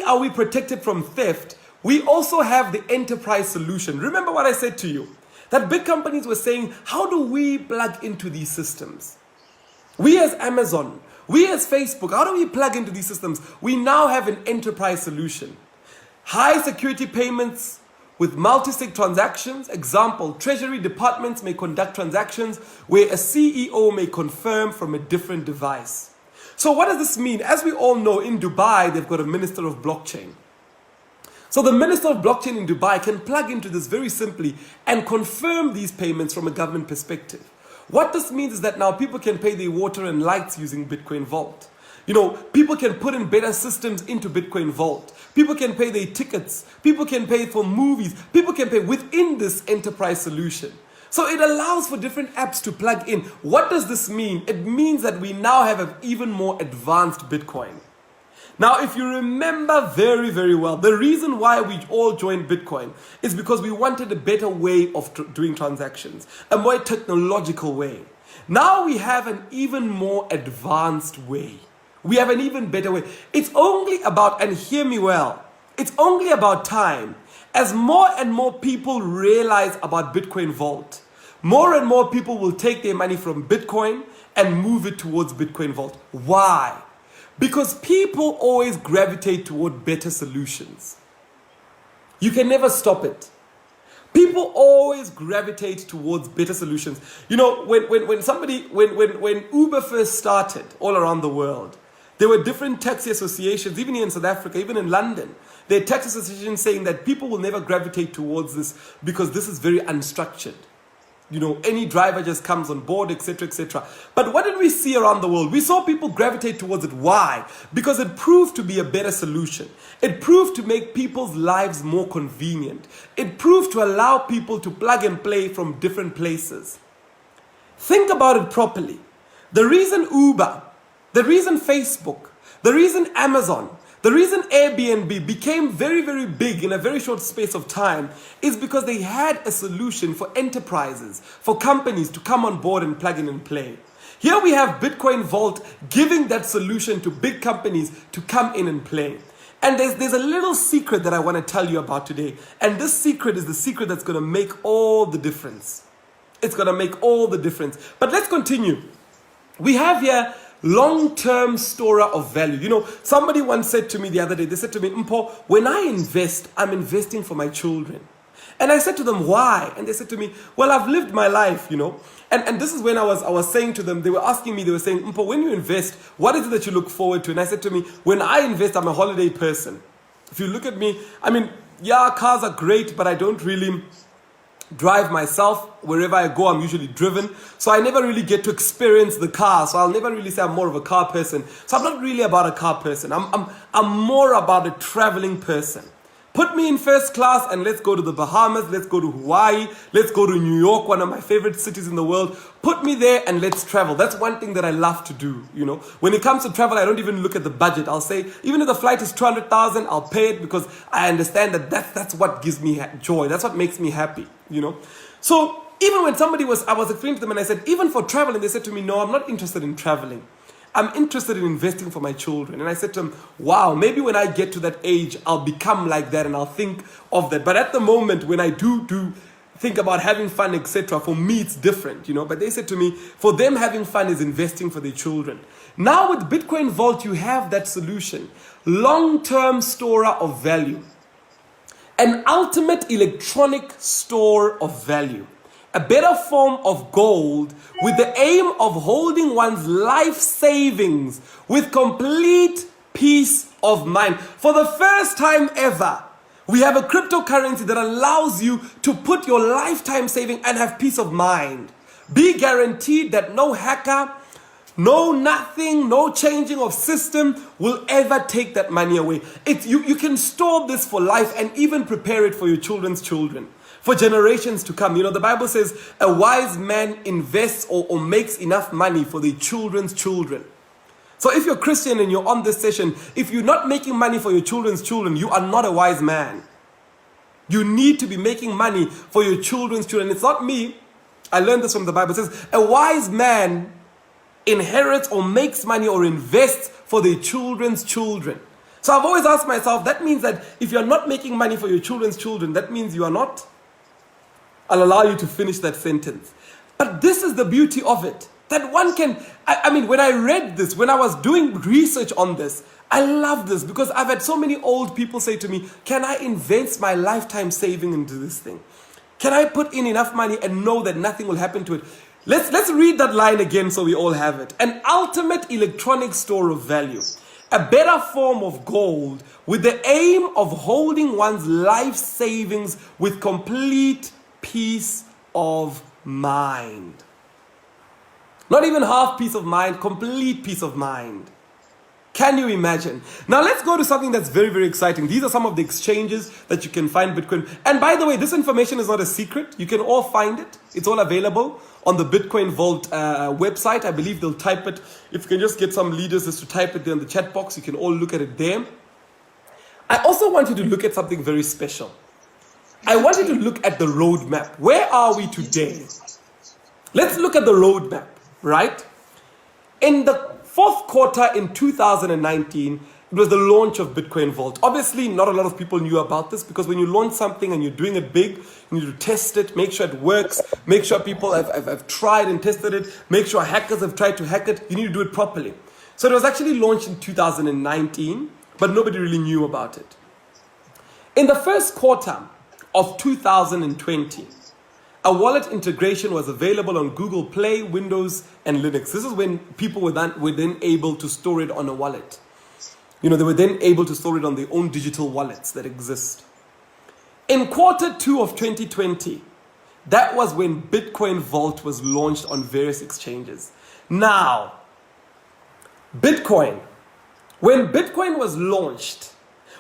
are we protected from theft, we also have the enterprise solution. Remember what I said to you, that big companies were saying, how do we plug into these systems? We as Amazon, we as Facebook, how do we plug into these systems? We now have an enterprise solution. High security payments with multi-sig transactions. Example, treasury departments may conduct transactions where a CEO may confirm from a different device. So what does this mean? As we all know, in Dubai, they've got a minister of blockchain. So the minister of blockchain in Dubai can plug into this very simply and confirm these payments from a government perspective. What this means is that now people can pay their water and lights using Bitcoin Vault. You know, people can put in better systems into Bitcoin Vault. People can pay their tickets. People can pay for movies. People can pay within this enterprise solution. So it allows for different apps to plug in. What does this mean? It means that we now have an even more advanced Bitcoin. Now, if you remember very, very well, the reason why we all joined Bitcoin is because we wanted a better way of doing transactions, a more technological way. Now we have an even more advanced way. We have an even better way. It's only about, and hear me well, it's only about time. As more and more people realize about Bitcoin Vault, more and more people will take their money from Bitcoin and move it towards Bitcoin Vault. Why? Because people always gravitate toward better solutions. You can never stop it. People always gravitate towards better solutions. You know, when Uber first started all around the world, there were different taxi associations, even here in South Africa, even in London. There are taxi associations saying that people will never gravitate towards this because this is very unstructured. You know, any driver just comes on board, etc., etc. But what did we see around the world? We saw people gravitate towards it. Why? Because it proved to be a better solution. It proved to make people's lives more convenient. It proved to allow people to plug and play from different places. Think about it properly. The reason Uber, the reason Facebook, the reason Amazon, the reason Airbnb became very, very big in a very short space of time is because they had a solution for enterprises, for companies to come on board and plug in and play. Here we have Bitcoin Vault giving that solution to big companies to come in and play. And there's a little secret that I want to tell you about today. And this secret is the secret that's going to make all the difference. It's going to make all the difference. But let's continue. We have here long-term storer of value. You know, somebody once said to me the other day, they said to me, Mpho, when I invest, I'm investing for my children. And I said to them, why? And they said to me, well, I've lived my life, you know. And this is when I was saying to them, they were asking me, they were saying, Mpho, when you invest, what is it that you look forward to? And I said to me, when I invest, I'm a holiday person. If you look at me, I mean, yeah, cars are great, but I don't really drive myself. Wherever I go, I'm usually driven. So I never really get to experience the car. So I'll never really say I'm more of a car person. So I'm not really about a car person. I'm more about a traveling person. Put me in first class and let's go to the Bahamas, let's go to Hawaii, let's go to New York, one of my favorite cities in the world. Put me there and let's travel. That's one thing that I love to do, you know. When it comes to travel, I don't even look at the budget. I'll say, even if the flight is 200,000, I'll pay it because I understand that that's what gives me joy. That's what makes me happy, you know. So even when I was explaining to them and I said, even for traveling, they said to me, no, I'm not interested in traveling. I'm interested in investing for my children. And I said to them, wow, maybe when I get to that age, I'll become like that and I'll think of that. But at the moment, when I do think about having fun, etc., for me, it's different, you know. But they said to me, for them, having fun is investing for their children. Now with Bitcoin Vault, you have that solution. Long-term storer of value. An ultimate electronic store of value. A better form of gold with the aim of holding one's life savings with complete peace of mind. For the first time ever, we have a cryptocurrency that allows you to put your lifetime saving and have peace of mind. Be guaranteed that no hacker, no nothing, no changing of system will ever take that money away. You can store this for life and even prepare it for your children's children. For generations to come. You know, the Bible says a wise man invests or makes enough money for their children's children. So if you're Christian and you're on this session, if you're not making money for your children's children, you are not a wise man. You need to be making money for your children's children. It's not me. I learned this from the Bible. It says a wise man inherits or makes money or invests for their children's children. So I've always asked myself, that means that if you're not making money for your children's children, that means you are not. I'll allow you to finish that sentence. But this is the beauty of it. That one can, I mean, when I read this, when I was doing research on this, I love this because I've had so many old people say to me, can I invest my lifetime saving into this thing? Can I put in enough money and know that nothing will happen to it? Let's read that line again so we all have it. An ultimate electronic store of value. A better form of gold with the aim of holding one's life savings with complete peace of mind. Not even half peace of mind, complete peace of mind. Can you imagine? Now let's go to something that's very, very exciting. These are some of the exchanges that you can find Bitcoin. And by the way, this information is not a secret. You can all find it. It's all available on the Bitcoin Vault website. I believe they'll type it. If you can just get some leaders just to type it there in the chat box, you can all look at it there. I also want you to look at something very special. I want you to look at the roadmap. Where are we today? Let's look at the roadmap, right? In the fourth quarter in 2019, it was the launch of Bitcoin Vault. Obviously, not a lot of people knew about this because when you launch something and you're doing it big, you need to test it, make sure it works, make sure people have tried and tested it, make sure hackers have tried to hack it. You need to do it properly. So it was actually launched in 2019, but nobody really knew about it. In the first quarter of 2020, a wallet integration was available on Google Play, Windows, and Linux. This is when people were then able to store it on a wallet. They were then able to store it on their own digital wallets that exist. In quarter 2 of 2020, that was when Bitcoin Vault was launched on various exchanges. Now, Bitcoin. When Bitcoin was launched,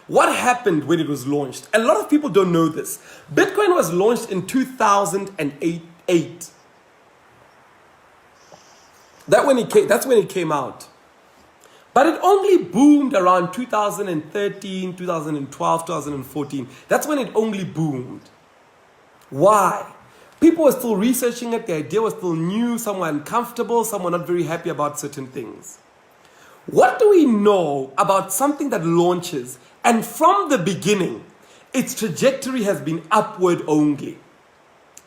what happened when it was launched? A lot of people don't know this. Bitcoin was launched in 2008. That's when it came out. But it only boomed around 2013, 2012, 2014. That's when it only boomed. Why? People were still researching it. The idea was still new. Some were uncomfortable. Some were not very happy about certain things. What do we know about something that launches and from the beginning, its trajectory has been upward only?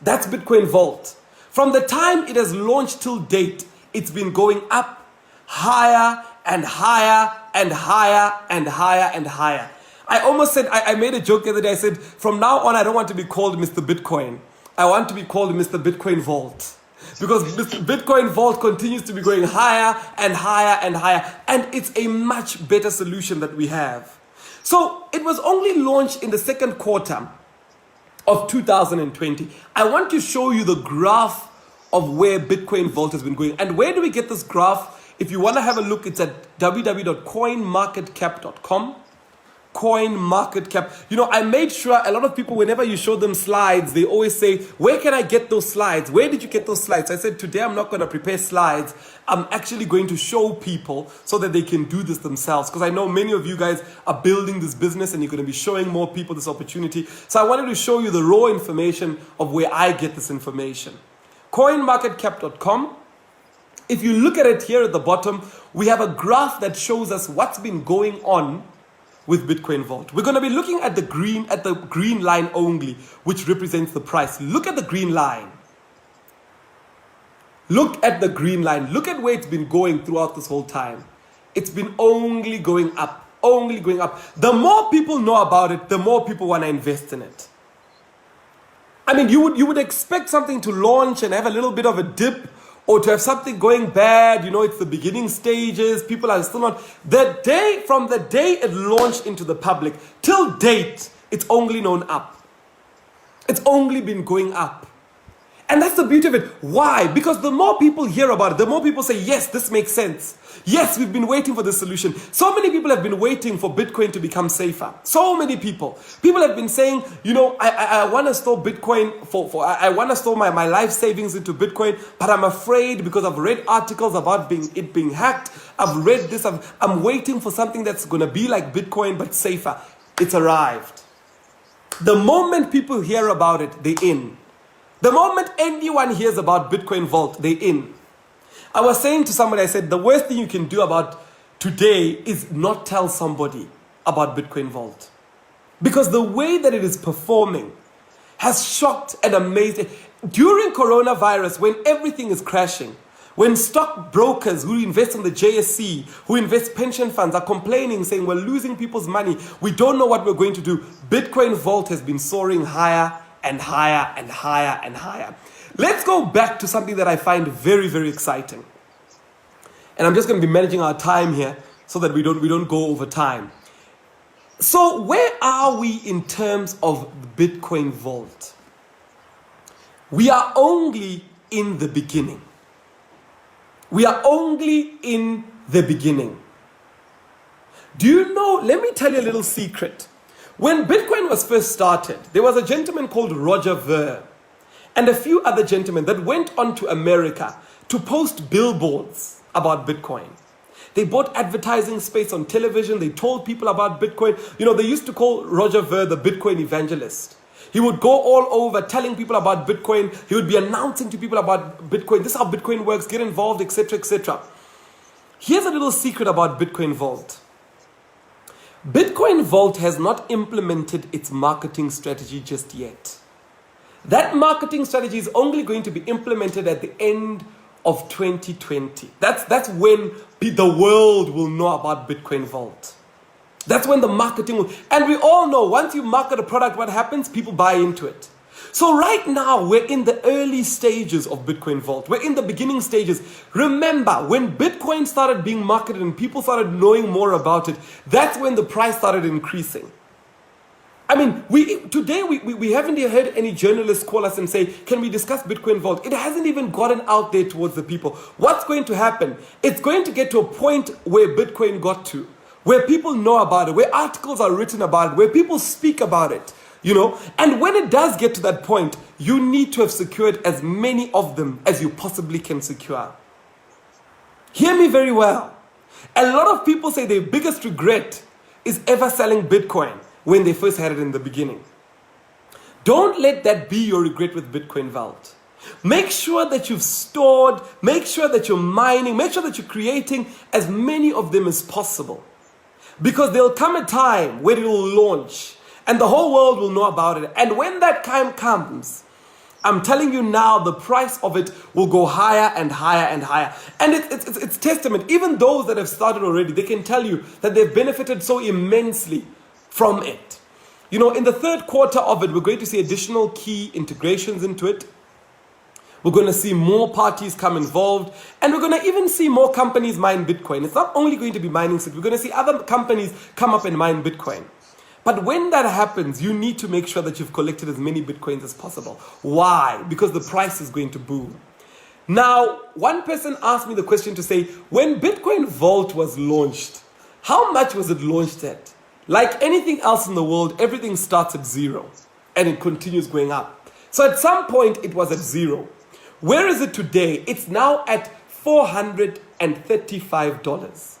That's Bitcoin Vault. From the time it has launched till date, it's been going up higher and higher and higher and higher and higher. I almost said, I made a joke the other day. I said, from now on, I don't want to be called Mr. Bitcoin. I want to be called Mr. Bitcoin Vault. Because Mr. Bitcoin Vault continues to be going higher and higher and higher. And it's a much better solution that we have. So it was only launched in the second quarter of 2020. I want to show you the graph of where Bitcoin Vault has been going. And where do we get this graph? If you want to have a look, it's at www.coinmarketcap.com. CoinMarketCap. I made sure a lot of people, whenever you show them slides, they always say, where can I get those slides? Where did you get those slides? I said, today I'm not going to prepare slides. I'm actually going to show people so that they can do this themselves. Because I know many of you guys are building this business and you're going to be showing more people this opportunity. So I wanted to show you the raw information of where I get this information. CoinMarketCap.com. If you look at it here at the bottom, we have a graph that shows us what's been going on with Bitcoin Vault. We're going to be looking at the green line only, which represents the price. Look at the green line. Look at the green line. Look at where it's been going throughout this whole time. It's been only going up, only going up. The more people know about it, the more people want to invest in it. I mean, you would expect something to launch and have a little bit of a dip, or to have something going bad. It's the beginning stages. People are still not. From the day it launched into the public till date, it's only known up. It's only been going up. And that's the beauty of it. Why? Because the more people hear about it, the more people say, yes, this makes sense. Yes, we've been waiting for this solution. So many people have been waiting for Bitcoin to become safer. So many people. People have been saying, I want to store Bitcoin I want to store my life savings into Bitcoin, but I'm afraid because I've read articles about it being hacked. I've read this. I'm waiting for something that's going to be like Bitcoin, but safer. It's arrived. The moment people hear about it, they're in. The moment anyone hears about Bitcoin Vault, they're in. I was saying to somebody, I said, the worst thing you can do about today is not tell somebody. about Bitcoin Vault. Because the way that it is performing has shocked and amazed. During coronavirus, when everything is crashing, when stockbrokers who invest in the JSE, who invest pension funds are complaining, saying we're losing people's money, we don't know what we're going to do, Bitcoin Vault has been soaring higher and higher and higher and higher. Let's go back to something that I find very, very exciting. And I'm just going to be managing our time here so that we don't go over time. So where are we in terms of Bitcoin Vault? We are only in the beginning. We are only in the beginning. Do you know, let me tell you a little secret. When Bitcoin was first started, there was a gentleman called Roger Ver and a few other gentlemen that went on to America to post billboards about Bitcoin. They bought advertising space on television. They told people about Bitcoin. You know, they used to call Roger Ver the Bitcoin evangelist. He would go all over telling people about Bitcoin. He would be announcing to people about Bitcoin. This is how Bitcoin works. Get involved, etc., etc. Here's a little secret about Bitcoin Vault. Bitcoin Vault has not implemented its marketing strategy just yet. That marketing strategy is only going to be implemented at the end of 2020. That's when the world will know about Bitcoin Vault. That's when the marketing will, and we all know once you market a product, what happens? People buy into it. So right now, we're in the early stages of Bitcoin Vault. We're in the beginning stages. Remember, when Bitcoin started being marketed and people started knowing more about it, that's when the price started increasing. I mean, today we haven't heard any journalists call us and say, can we discuss Bitcoin Vault? It hasn't even gotten out there towards the people. What's going to happen? It's going to get to a point where Bitcoin got to, where people know about it, where articles are written about it, where people speak about it, you know. And when it does get to that point, you need to have secured as many of them as you possibly can secure. Hear me very well. A lot of people say their biggest regret is ever selling Bitcoin when they first had it in the beginning. Don't let that be your regret with Bitcoin Vault. Make sure that you've stored, make sure that you're mining, make sure that you're creating as many of them as possible. Because there'll come a time where it will launch and the whole world will know about it. And when that time comes, I'm telling you now, the price of it will go higher and higher and higher. And it's testament. Even those that have started already, they can tell you that they've benefited so immensely from it. You know, in the third quarter of it, we're going to see additional key integrations into it. We're going to see more parties come involved, and we're going to even see more companies mine Bitcoin. It's not only going to be mining it, we're going to see other companies come up and mine Bitcoin. But when that happens, you need to make sure that you've collected as many Bitcoins as possible. Why? Because the price is going to boom. Now, one person asked me the question to say, when Bitcoin Vault was launched, how much was it launched at? Like anything else in the world, everything starts at zero and it continues going up. So at some point, it was at zero. Where is it today? It's now at $435.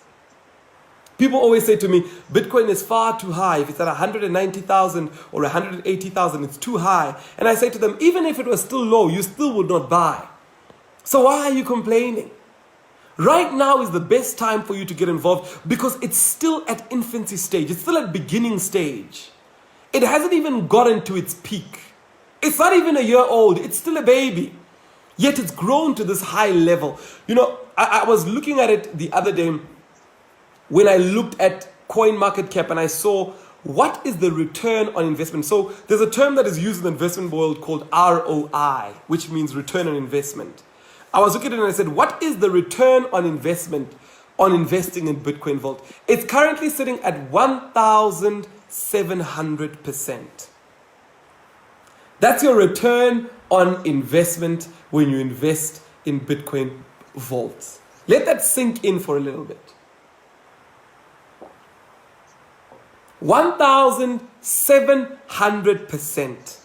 People always say to me, Bitcoin is far too high. If it's at 190,000 or 180,000, it's too high. And I say to them, even if it was still low, you still would not buy. So why are you complaining? Right now is the best time for you to get involved because it's still at infancy stage. It's still at beginning stage. It hasn't even gotten to its peak. It's not even a year old. It's still a baby. Yet it's grown to this high level. You know, I was looking at it the other day when I looked at CoinMarketCap and I saw what is the return on investment. So there's a term that is used in the investment world called ROI, which means return on investment. I was looking at it and I said, what is the return on investment on investing in Bitcoin Vault? It's currently sitting at 1,700%. That's your return on investment when you invest in Bitcoin Vault. Let that sink in for a little bit. 1,700%.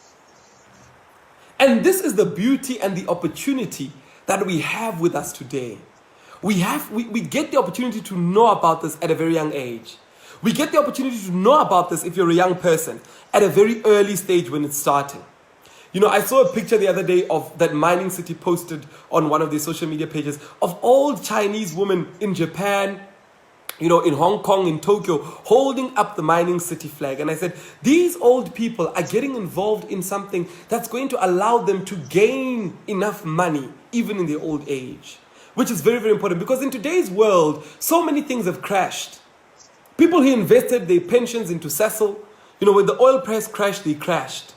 And this is the beauty and the opportunity that we have with us today. We get the opportunity to know about this at a very young age. We get the opportunity to know about this if you're a young person at a very early stage when it's starting. You know, I saw a picture the other day of that Mining City posted on one of their social media pages of old Chinese women in Japan in Hong Kong, in Tokyo, holding up the mining city flag. And I said, these old people are getting involved in something that's going to allow them to gain enough money, even in their old age, which is very, very important, because in today's world, so many things have crashed. People who invested their pensions into Cecil, when the oil price crashed, they crashed.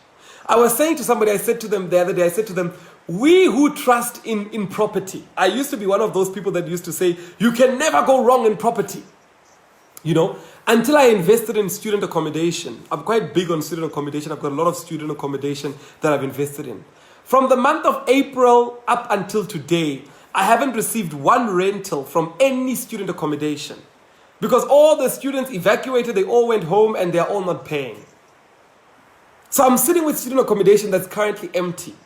I was saying to somebody, I said to them the other day, I said to them, we who trust in property. I used to be one of those people that used to say, you can never go wrong in property. Until I invested in student accommodation. I'm quite big on student accommodation. I've got a lot of student accommodation that I've invested in. From the month of April up until today, I haven't received one rental from any student accommodation. Because all the students evacuated, they all went home and they're all not paying. So I'm sitting with student accommodation that's currently empty.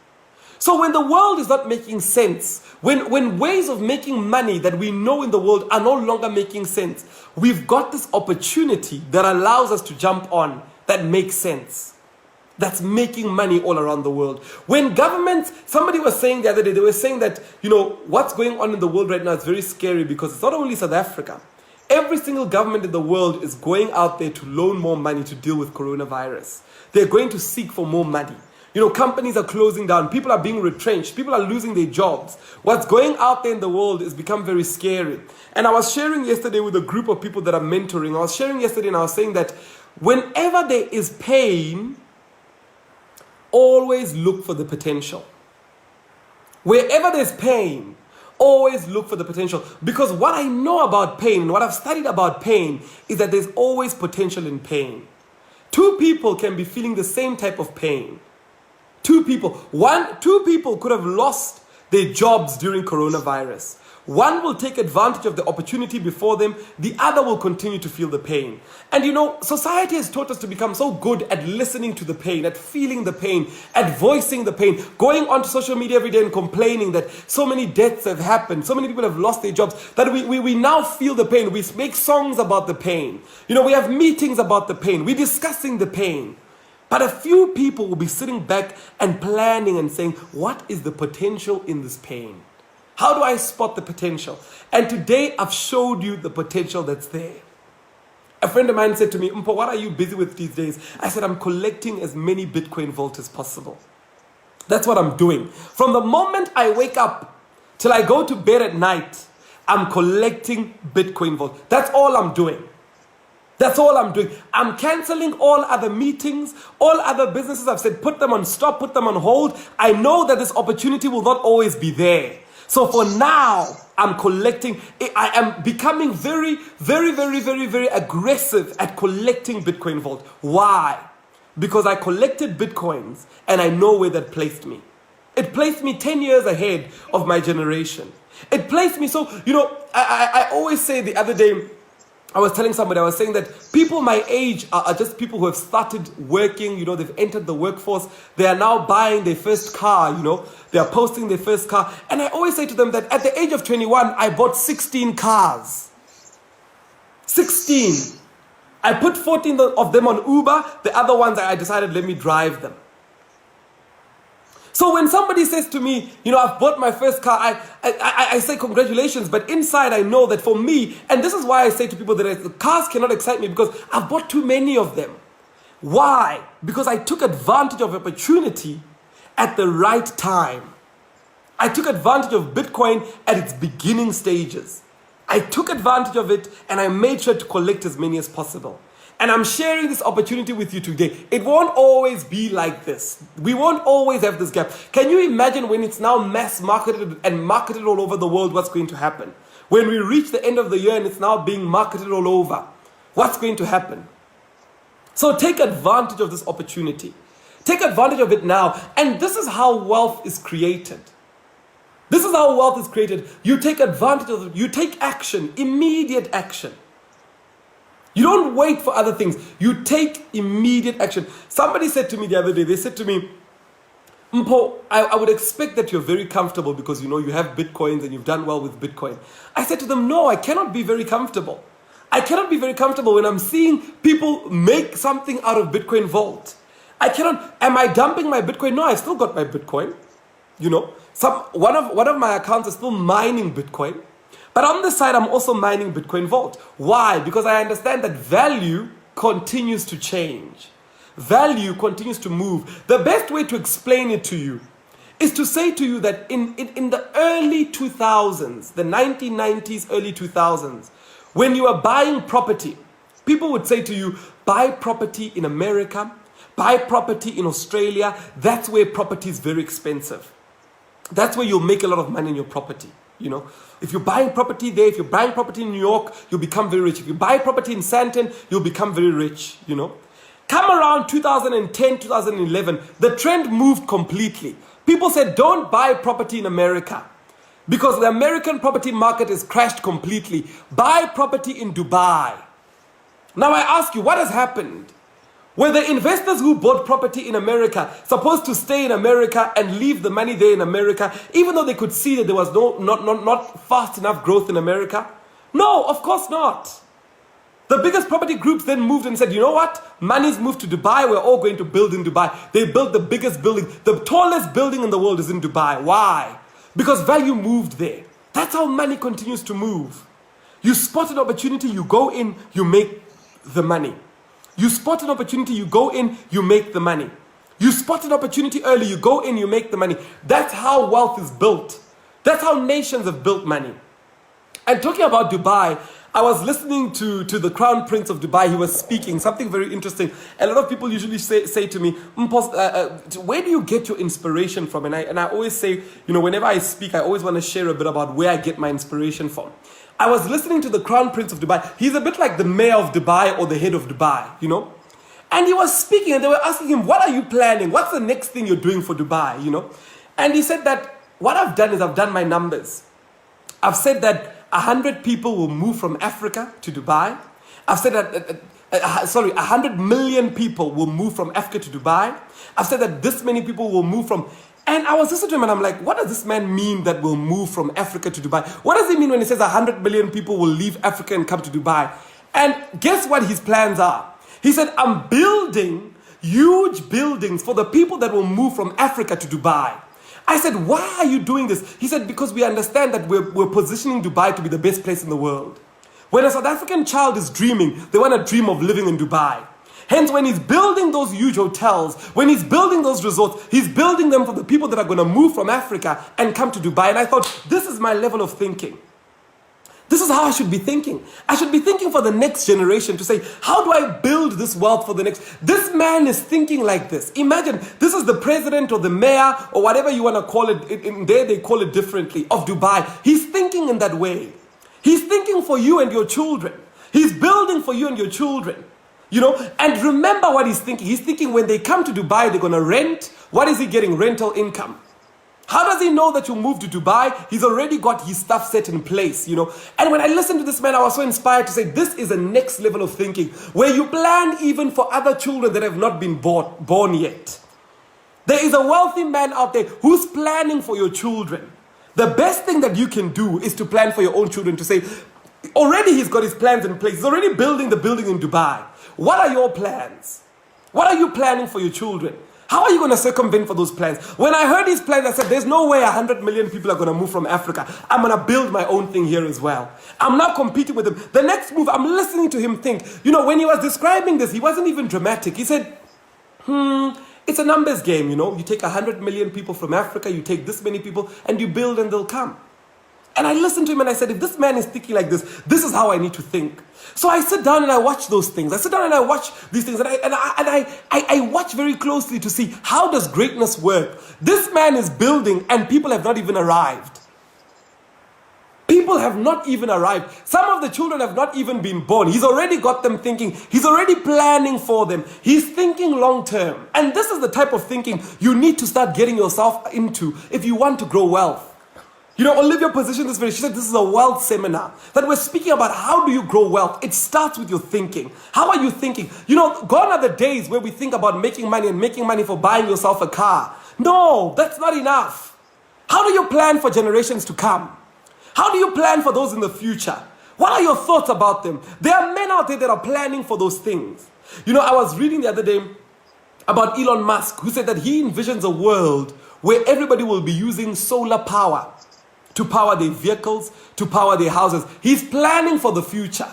So when the world is not making sense, when ways of making money that we know in the world are no longer making sense, we've got this opportunity that allows us to jump on that makes sense. That's making money all around the world. When governments, somebody was saying the other day, they were saying that, what's going on in the world right now is very scary because it's not only South Africa. Every single government in the world is going out there to loan more money to deal with coronavirus. They're going to seek for more money. Companies are closing down. People are being retrenched. People are losing their jobs. What's going out there in the world has become very scary. And I was sharing yesterday with a group of people that I'm mentoring. I was sharing yesterday and I was saying that whenever there is pain, always look for the potential. Wherever there's pain, always look for the potential. Because what I know about pain, and what I've studied about pain, is that there's always potential in pain. Two people can be feeling the same type of pain. Two people could have lost their jobs during coronavirus. One will take advantage of the opportunity before them. The other will continue to feel the pain. And society has taught us to become so good at listening to the pain, at feeling the pain, at voicing the pain, going onto social media every day and complaining that so many deaths have happened, so many people have lost their jobs, that we now feel the pain. We make songs about the pain. We have meetings about the pain. We're discussing the pain. But a few people will be sitting back and planning and saying, what is the potential in this pain? How do I spot the potential? And today I've showed you the potential that's there. A friend of mine said to me, Mpho, what are you busy with these days? I said, I'm collecting as many Bitcoin vaults as possible. That's what I'm doing. From the moment I wake up till I go to bed at night, I'm collecting Bitcoin vaults. That's all I'm doing. That's all I'm doing. I'm canceling all other meetings, all other businesses. I've said, put them on stop, put them on hold. I know that this opportunity will not always be there. So for now, I'm collecting. I am becoming very, very, very, very, very aggressive at collecting Bitcoin Vault. Why? Because I collected Bitcoins and I know where that placed me. It placed me 10 years ahead of my generation. It placed me so, I always say the other day, I was telling somebody, I was saying that people my age are just people who have started working, they've entered the workforce. They are now buying their first car, they are posting their first car. And I always say to them that at the age of 21, I bought 16 cars. 16. I put 14 of them on Uber. The other ones, I decided, let me drive them. So when somebody says to me, I've bought my first car, I say congratulations, but inside I know that for me, and this is why I say to people that cars cannot excite me, because I've bought too many of them. Why? Because I took advantage of opportunity at the right time. I took advantage of Bitcoin at its beginning stages. I took advantage of it and I made sure to collect as many as possible. And I'm sharing this opportunity with you today. It won't always be like this. We won't always have this gap. Can you imagine when it's now mass marketed and marketed all over the world, what's going to happen? When we reach the end of the year and it's now being marketed all over, what's going to happen? So take advantage of this opportunity. Take advantage of it now. And this is how wealth is created. This is how wealth is created. You take advantage of it. You take action, immediate action. You don't wait for other things. You take immediate action. Somebody said to me the other day, they said to me, Mpho, I would expect that you're very comfortable because you have Bitcoins and you've done well with Bitcoin. I said to them, no, I cannot be very comfortable. I cannot be very comfortable when I'm seeing people make something out of Bitcoin Vault. Am I dumping my Bitcoin? No, I still got my Bitcoin. One of my accounts is still mining Bitcoin. But on this side, I'm also mining Bitcoin Vault. Why? Because I understand that value continues to change. Value continues to move. The best way to explain it to you is to say to you that in the early 2000s, the 1990s, early 2000s, when you are buying property, people would say to you, buy property in America, buy property in Australia. That's where property is very expensive. That's where you'll make a lot of money in your property. You know, if you're buying property there, if you're buying property in New York, you'll become very rich. If you buy property in Sandton, you'll become very rich, you know. Come around 2010, 2011, the trend moved completely. People said, don't buy property in America because the American property market has crashed completely. Buy property in Dubai. Now I ask you, what has happened? Were the investors who bought property in America supposed to stay in America and leave the money there in America, even though they could see that there was not fast enough growth in America? No, of course not. The biggest property groups then moved and said, you know what? Money's moved to Dubai. We're all going to build in Dubai. They built the biggest building. The tallest building in the world is in Dubai. Why? Because value moved there. That's how money continues to move. You spot an opportunity, you go in, you make the money. You spot an opportunity, you go in, you make the money. You spot an opportunity early, you go in, you make the money. That's how wealth is built. That's how nations have built money. And talking about Dubai, I was listening to the Crown Prince of Dubai. He was speaking, something very interesting. A lot of people usually say to me, Mpho, where do you get your inspiration from? And I always say, you know, whenever I speak, I always want to share a bit about where I get my inspiration from. I was listening to the Crown Prince of Dubai. He's a bit like the mayor of Dubai or the head of Dubai, you know. And he was speaking and they were asking him, what are you planning? What's the next thing you're doing for Dubai, you know? And he said that what I've done is I've done my numbers. I've said that 100 people will move from Africa to Dubai. I've said that, 100 million people will move from Africa to Dubai. I've said that this many people will move from... And I was listening to him and I'm like, what does this man mean that will move from Africa to Dubai? What does he mean when he says 100 million people will leave Africa and come to Dubai? And guess what his plans are? He said, I'm building huge buildings for the people that will move from Africa to Dubai. I said, why are you doing this? He said, because we understand that we're positioning Dubai to be the best place in the world. When a South African child is dreaming, they want to dream of living in Dubai. Hence, when he's building those huge hotels, when he's building those resorts, he's building them for the people that are going to move from Africa and come to Dubai. And I thought, this is my level of thinking. This is how I should be thinking. I should be thinking for the next generation to say, how do I build this wealth for the next? This man is thinking like this. Imagine, this is the president or the mayor or whatever you want to call it. In there, they call it differently, of Dubai. He's thinking in that way. He's thinking for you and your children. He's building for you and your children. You know, and remember what he's thinking. He's thinking when they come to Dubai, they're going to rent. What is he getting? Rental income. How does he know that you move to Dubai? He's already got his stuff set in place, you know. And when I listened to this man, I was so inspired to say, this is a next level of thinking where you plan even for other children that have not been born yet. There is a wealthy man out there who's planning for your children. The best thing that you can do is to plan for your own children, to say, already he's got his plans in place. He's already building the building in Dubai. What are your plans? What are you planning for your children? How are you going to circumvent for those plans? When I heard his plans, I said, there's no way 100 million people are going to move from Africa. I'm going to build my own thing here as well. I'm not competing with him. The next move, I'm listening to him think. You know, when he was describing this, he wasn't even dramatic. He said, it's a numbers game, you know. You take 100 million people from Africa, you take this many people, and you build and they'll come. And I listened to him and I said, if this man is thinking like this, this is how I need to think. So I sit down and I watch those things. I sit down and I watch these things and I watch very closely to see, how does greatness work? This man is building and people have not even arrived. People have not even arrived. Some of the children have not even been born. He's already got them thinking. He's already planning for them. He's thinking long term. And this is the type of thinking you need to start getting yourself into if you want to grow wealth. You know, Olivia positioned this very, she said this is a wealth seminar, that we're speaking about how do you grow wealth. It starts with your thinking. How are you thinking? You know, gone are the days where we think about making money and making money for buying yourself a car. No, that's not enough. How do you plan for generations to come? How do you plan for those in the future? What are your thoughts about them? There are men out there that are planning for those things. You know, I was reading the other day about Elon Musk, who said that he envisions a world where everybody will be using solar power. to power their vehicles, to power their houses. He's planning for the future.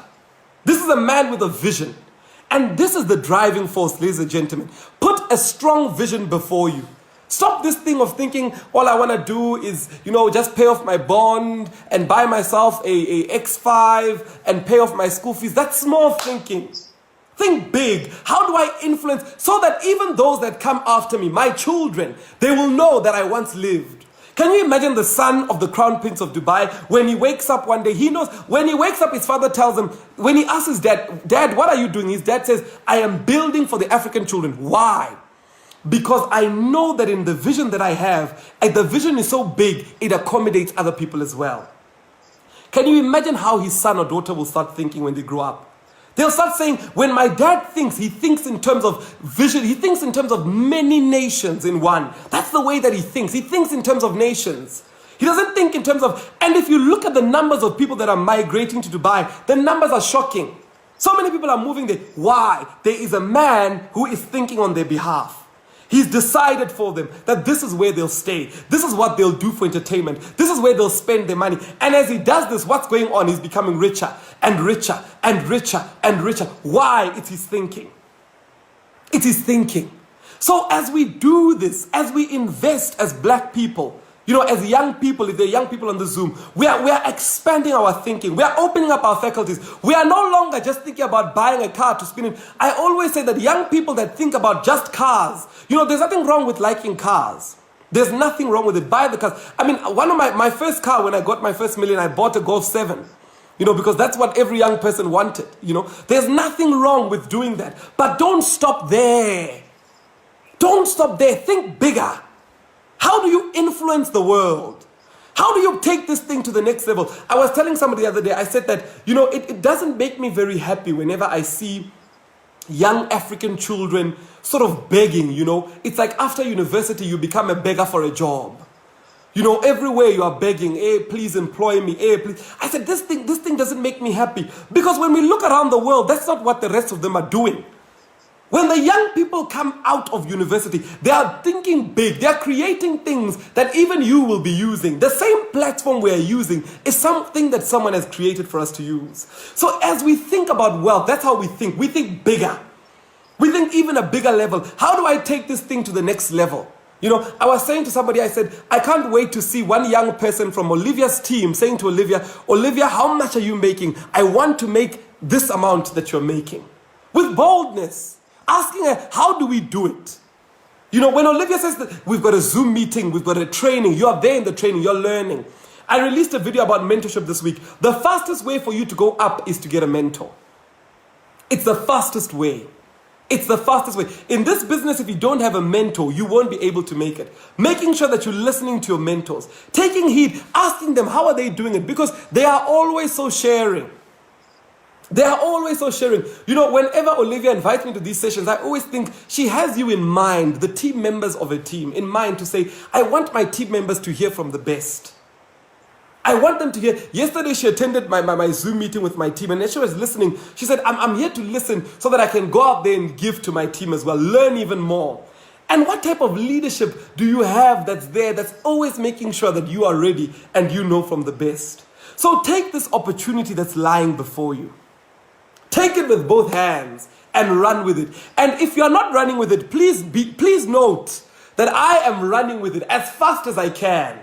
This is a man with a vision. And this is the driving force, ladies and gentlemen. Put a strong vision before you. Stop this thing of thinking all I want to do is, just pay off my bond and buy myself a X5 and pay off my school fees. That's small thinking. Think big. How do I influence so that even those that come after me, my children, they will know that I once lived? Can you imagine the son of the Crown Prince of Dubai, when he wakes up one day, he knows, when he wakes up, his father tells him, when he asks his dad, what are you doing? His dad says, I am building for the African children. Why? Because I know that in the vision that I have, the vision is so big, it accommodates other people as well. Can you imagine how his son or daughter will start thinking when they grow up? They'll start saying, when my dad thinks, he thinks in terms of vision. He thinks in terms of many nations in one. That's the way that he thinks. He thinks in terms of nations. He doesn't think in terms of, and if you look at the numbers of people that are migrating to Dubai, the numbers are shocking. So many people are moving there. Why? There is a man who is thinking on their behalf. He's decided for them that this is where they'll stay. This is what they'll do for entertainment. This is where they'll spend their money. And as he does this, what's going on? He's becoming richer and richer and richer and richer. Why? It's his thinking. It is thinking. So as we do this, as we invest as black people, as young people, if there are young people on the Zoom, we are expanding our thinking. We are opening up our faculties. We are no longer just thinking about buying a car to spin in. I always say that young people that think about just cars, there's nothing wrong with liking cars. There's nothing wrong with it. Buy the cars. I mean, one of my first car, when I got my first million, I bought a Golf 7. Because that's what every young person wanted. There's nothing wrong with doing that. But don't stop there. Don't stop there. Think bigger. How do you influence the world? How do you take this thing to the next level? I was telling somebody the other day, I said that, it doesn't make me very happy whenever I see young African children sort of begging, It's like after university, you become a beggar for a job. Everywhere you are begging, hey, please employ me, hey, please. I said, this thing doesn't make me happy. Because when we look around the world, that's not what the rest of them are doing. When the young people come out of university, they are thinking big. They are creating things that even you will be using. The same platform we are using is something that someone has created for us to use. So as we think about wealth, that's how we think. We think bigger. We think even a bigger level. How do I take this thing to the next level? I was saying to somebody, I said, I can't wait to see one young person from Olivia's team saying to Olivia, how much are you making? I want to make this amount that you're making. With boldness. Asking her, how do we do it? When Olivia says that we've got a Zoom meeting, we've got a training, you are there in the training, you're learning. I released a video about mentorship this week. The fastest way for you to go up is to get a mentor. It's the fastest way. It's the fastest way. In this business, if you don't have a mentor, you won't be able to make it. Making sure that you're listening to your mentors, taking heed, asking them, how are they doing it? Because they are always so sharing. They are always so sharing. Whenever Olivia invites me to these sessions, I always think she has you in mind, the team members of a team, in mind to say, I want my team members to hear from the best. I want them to hear. Yesterday, she attended my Zoom meeting with my team, and as she was listening, she said, I'm here to listen so that I can go out there and give to my team as well, learn even more. And what type of leadership do you have that's there, that's always making sure that you are ready and you know from the best? So take this opportunity that's lying before you. Take it with both hands and run with it. And if you're not running with it, please note that I am running with it as fast as I can.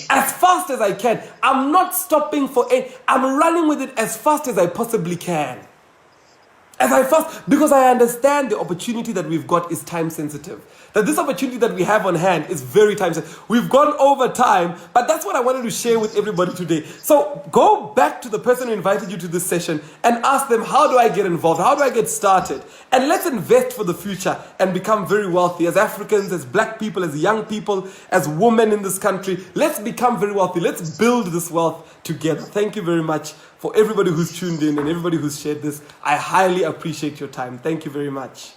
As fast as I can. I'm not stopping for it. I'm running with it as fast as I possibly can. Because I understand the opportunity that we've got is time sensitive. That this opportunity that we have on hand is very time sensitive. We've gone over time, but that's what I wanted to share with everybody today. So go back to the person who invited you to this session and ask them, how do I get involved? How do I get started? And let's invest for the future and become very wealthy as Africans, as black people, as young people, as women in this country. Let's become very wealthy. Let's build this wealth together. Thank you very much for everybody who's tuned in and everybody who's shared this. I highly appreciate your time. Thank you very much.